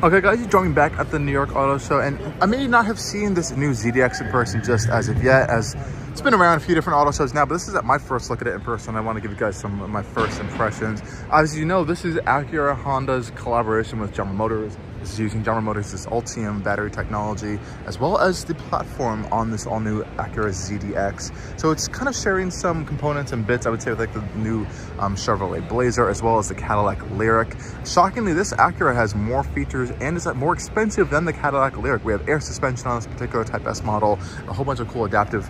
Okay guys, you joined me back at the New York Auto Show, and I may not have seen this new ZDX in person just as of yet, as it's been around a few different auto shows now, but this is my first look at it in person. I want to give you guys some of my first impressions. As you know, this is Acura Honda's collaboration with General Motors. This is using General Motors' Ultium battery technology, as well as the platform on this all-new Acura ZDX. So it's kind of sharing some components and bits, I would say, with like the new Chevrolet Blazer, as well as the Cadillac Lyriq. Shockingly, this Acura has more features and is more expensive than the Cadillac Lyriq. We have air suspension on this particular Type-S model, a whole bunch of cool adaptive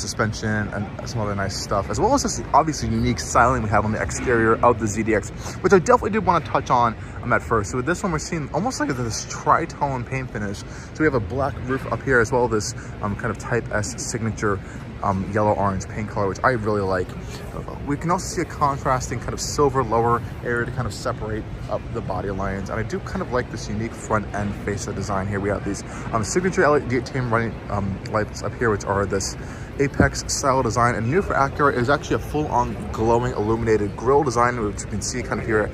suspension, and some other nice stuff, as well as this obviously unique styling we have on the exterior of the ZDX, which I definitely did want to touch on at first. So with this one, we're seeing almost like this tri-tone paint finish. So we have a black roof up here, as well as this kind of Type-S signature yellow-orange paint color, which I really like. We can also see a contrasting kind of silver lower area to kind of separate up the body lines, and I do kind of like this unique front end fascia design here. We have these signature LED running lights up here, which are this Apex style design, and new for Acura is actually a full-on glowing illuminated grille design, which you can see kind of here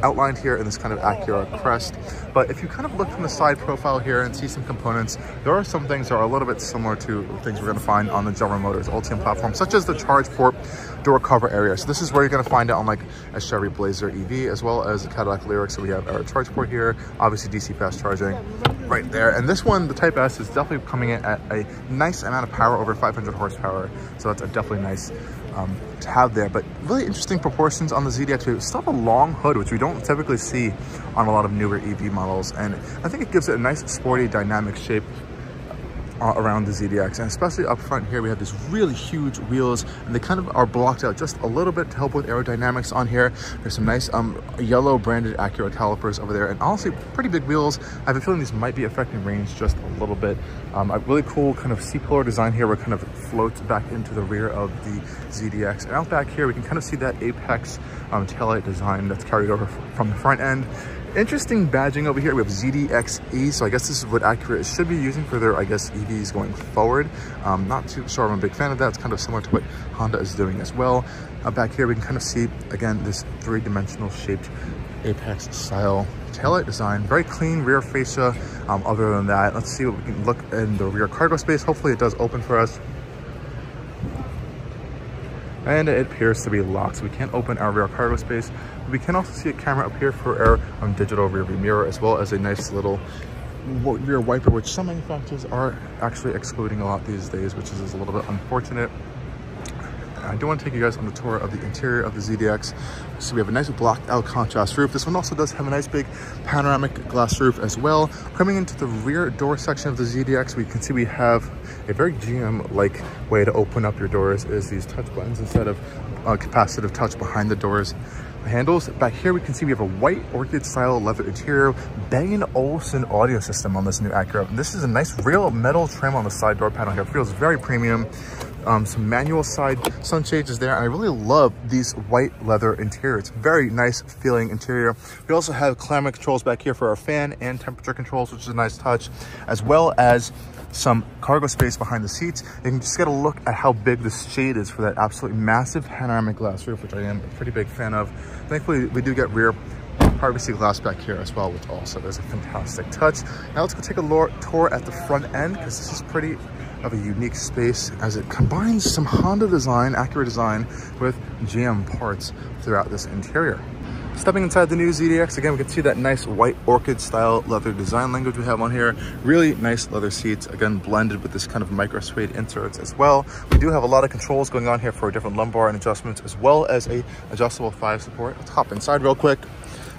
outlined here in this kind of Acura crest. But if you kind of look from the side profile here and see some components, there are some things that are a little bit similar to things we're going to find on the General Motors Ultium platform, such as the charge port door cover area. So this is where you're going to find it on like a Chevy Blazer EV, as well as a Cadillac Lyriq. So we have our charge port here, obviously DC fast charging right there. And this one, the Type S, is definitely coming in at a nice amount of power, over 500 horsepower. So that's a definitely nice to have there. But really interesting proportions on the ZDX. We still have a long hood, which we don't typically see on a lot of newer EV models. And I think it gives it a nice sporty dynamic shape around the ZDX, and especially up front here we have these really huge wheels, and they kind of are blocked out just a little bit to help with aerodynamics on here. There's some nice yellow branded Acura calipers over there, and honestly pretty big wheels. I have a feeling these might be affecting range just a little bit. A really cool kind of C-pillar design here where it kind of floats back into the rear of the ZDX, and out back here we can kind of see that Apex taillight design that's carried over from the front end. Interesting badging over here. We have ZDX E, so I guess this is what Acura should be using for their, I guess, EVs going forward. Not too sure, I'm a big fan of that. It's kind of similar to what Honda is doing as well. Back here we can kind of see, again, this three-dimensional shaped Apex style taillight design. Very clean rear fascia. Other than that, let's see what we can look in the rear cargo space. Hopefully it does open for us. And it appears to be locked, so we can't open our rear cargo space. We can also see a camera up here for our digital rear view mirror, as well as a nice little rear wiper, which some manufacturers are actually excluding a lot these days, which is a little bit unfortunate. I do want to take you guys on the tour of the interior of the ZDX. So we have a nice blacked out contrast roof. This one also does have a nice big panoramic glass roof as well. Coming into the rear door section of the ZDX, we can see we have a very GM-like way to open up your doors, is these touch buttons instead of capacitive touch behind the doors handles. Back here we can see we have a white orchid style leather interior, Bang Olufsen audio system on this new Acura. And this is a nice real metal trim on the side door panel here. It feels very premium. Some manual side sunshades is there, and I really love these white leather interior. It's very nice feeling interior. We also have climate controls back here for our fan and temperature controls, which is a nice touch, as well as some cargo space behind the seats. You can just get a look at how big this shade is for that absolutely massive panoramic glass roof, which I am a pretty big fan of. Thankfully, we do get rear privacy glass back here as well, which also is a fantastic touch. Now let's go take a tour at the front end, because this is pretty of a unique space as it combines some Honda design, Acura design, with GM parts throughout this interior. Stepping inside the new ZDX, again, we can see that nice white orchid style leather design language we have on here. Really nice leather seats, again, blended with this kind of micro suede inserts as well. We do have a lot of controls going on here for different lumbar and adjustments, as well as a adjustable thigh support. Let's hop inside real quick.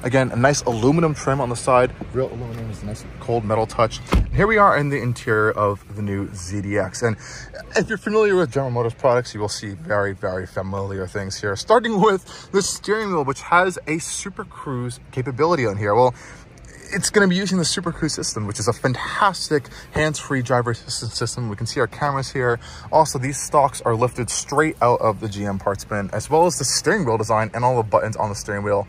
Again, a nice aluminum trim on the side. Real aluminum is a nice cold metal touch. And here we are in the interior of the new ZDX. And if you're familiar with General Motors products, you will see very, very familiar things here. Starting with the steering wheel, which has a SuperCruise capability on here. Well, it's going to be using the SuperCruise system, which is a fantastic hands-free driver assistance system. We can see our cameras here. Also, these stalks are lifted straight out of the GM parts bin, as well as the steering wheel design and all the buttons on the steering wheel.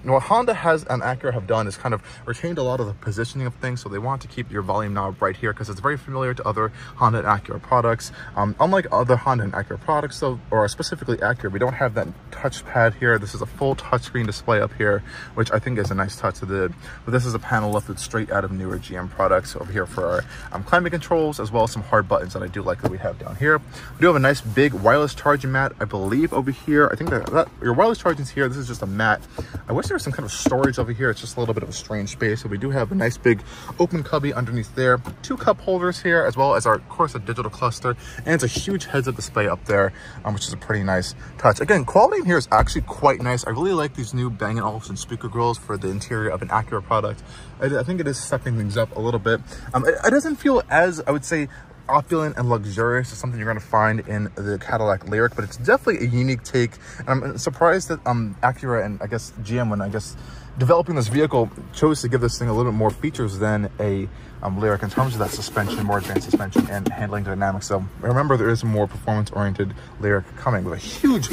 What Honda and Acura have done is kind of retained a lot of the positioning of things, so they want to keep your volume knob right here because it's very familiar to other Honda and Acura products. Unlike other Honda and Acura products, though, or specifically Acura, we don't have that touchpad here. This is a full touchscreen display up here, which I think is a nice touch to the. But this is a panel lifted straight out of newer GM products over here for our climate controls, as well as some hard buttons that I do like that we have down here. We do have a nice big wireless charging mat, I believe, over here. I think that your wireless charging's here. This is just a mat. I wish there was some kind of storage over here. It's just a little bit of a strange space. So we do have a nice big open cubby underneath there, 2 cup holders here, as well as our, of course, a digital cluster, and it's a huge heads-up display up there, which is a pretty nice touch. Again, quality in here is actually quite nice. I really like these new Bang Olufsen speaker grills for the interior of an Acura product. I think it is stepping things up a little bit. It doesn't feel as, I would say, opulent and luxurious as something you're going to find in the Cadillac Lyriq, but it's definitely a unique take. And I'm surprised that Acura and I guess GM, when I guess developing this vehicle, chose to give this thing a little bit more features than a Lyriq in terms of that suspension, more advanced suspension and handling dynamics. So remember, there is a more performance-oriented Lyriq coming with a huge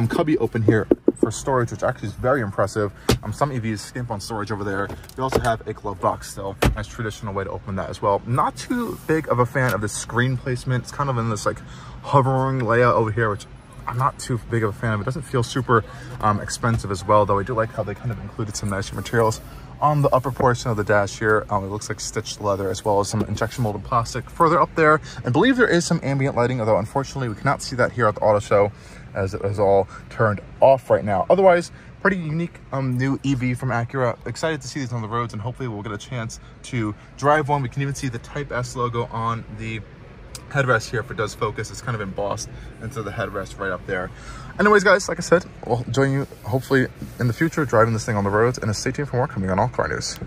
cubby open here for storage, which actually is very impressive. Some EVs skimp on storage over there. We also have a glove box, so nice traditional way to open that as well. Not too big of a fan of the screen placement. It's kind of in this like hovering layout over here, which I'm not too big of a fan of. It doesn't feel super expensive as well, though. I do like how they kind of included some nicer materials on the upper portion of the dash here. It looks like stitched leather, as well as some injection molded plastic further up there. I believe there is some ambient lighting, although unfortunately we cannot see that here at the auto show, as it is all turned off right now. Otherwise, pretty unique new EV from Acura. Excited to see these on the roads, and hopefully we'll get a chance to drive one. We can even see the Type-S logo on the headrest here if it does focus. It's kind of embossed into the headrest right up there. Anyways, guys, like I said, we'll join you hopefully in the future driving this thing on the roads, and stay tuned for more coming on Allcarnews.